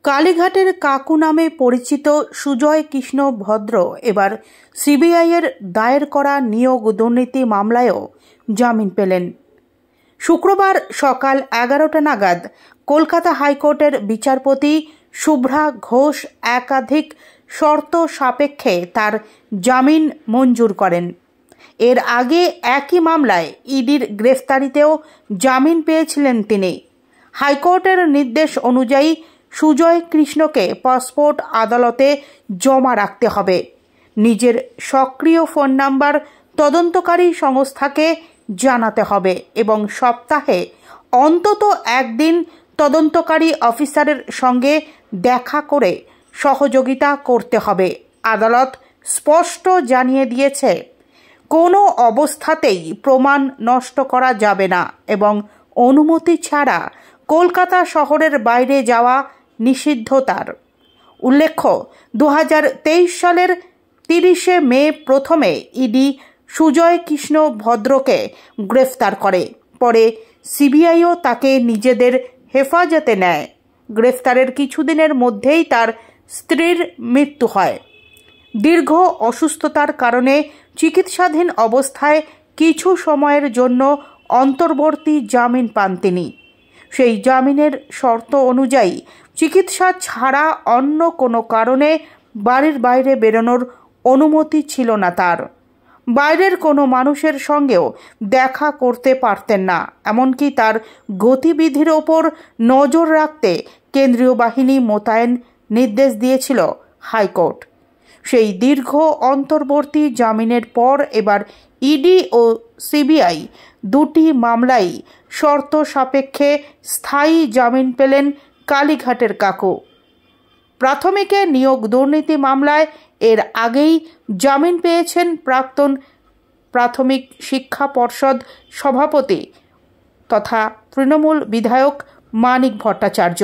কালীঘাটের কাকু নামে পরিচিত সুজয় কৃষ্ণ ভদ্র এবার সিবিআইয়ের দায়ের করা নিয়োগ দুর্নীতি মামলায়ও জামিন পেলেন। শুক্রবার সকাল 11টা নাগাদ কলকাতা হাইকোর্টের বিচারপতি শুভ্রা ঘোষ একাধিক শর্ত সাপেক্ষে তার জামিন মঞ্জুর করেন। এর আগে একই মামলায় ইডির গ্রেফতারিতেও জামিন পেয়েছিলেন তিনি। হাইকোর্টের নির্দেশ অনুযায়ী সুজয় কৃষ্ণকে পাসপোর্ট আদালতে জমা রাখতে হবে, নিজের সক্রিয় ফোন নাম্বার তদন্তকারী সংস্থাকে জানাতে হবে এবং সপ্তাহে অন্তত একদিন তদন্তকারী অফিসারের সঙ্গে দেখা করে সহযোগিতা করতে হবে। আদালত স্পষ্ট জানিয়ে দিয়েছে, কোনো অবস্থাতেই প্রমাণ নষ্ট করা যাবে না এবং অনুমতি ছাড়া কলকাতা শহরের বাইরে যাওয়া নিষিদ্ধ তার। উল্লেখ্য, 2023 সালের 30শে মে প্রথমে ইডি সুজয় কৃষ্ণ ভদ্রকে গ্রেফতার করে। পরে সিবিআইও তাকে নিজেদের হেফাজতে নেয়। গ্রেফতারের কিছুদিনের মধ্যেই তার স্ত্রীর মৃত্যু হয়। দীর্ঘ অসুস্থতার কারণে চিকিৎসাধীন অবস্থায় কিছু সময়ের জন্য অন্তর্বর্তী জামিন পান তিনি। সেই জামিনের শর্ত অনুযায়ী চিকিৎসা ছাড়া অন্য কোনো কারণে বাড়ির বাইরে বেরোনোর অনুমতি ছিল না তার। বাইরের কোনো মানুষের সঙ্গেও দেখা করতে পারতেন না। এমনকি তার গতিবিধির ওপর নজর রাখতে কেন্দ্রীয় বাহিনী মোতায়েন নির্দেশ দিয়েছিল হাইকোর্ট। সেই দীর্ঘ অন্তর্বর্তী জামিনের পর এবার ইডি ও সিবিআই দুটি মামলাই শর্ত সাপেক্ষে স্থায়ী জামিন পেলেন কালীঘাটের কাকু। প্রাথমিকে নিয়োগ দুর্নীতি মামলায় এর আগেই জামিন পেয়েছেন প্রাক্তন প্রাথমিক শিক্ষা পর্ষদ সভাপতি তথা তৃণমূল বিধায়ক মানিক ভট্টাচার্য।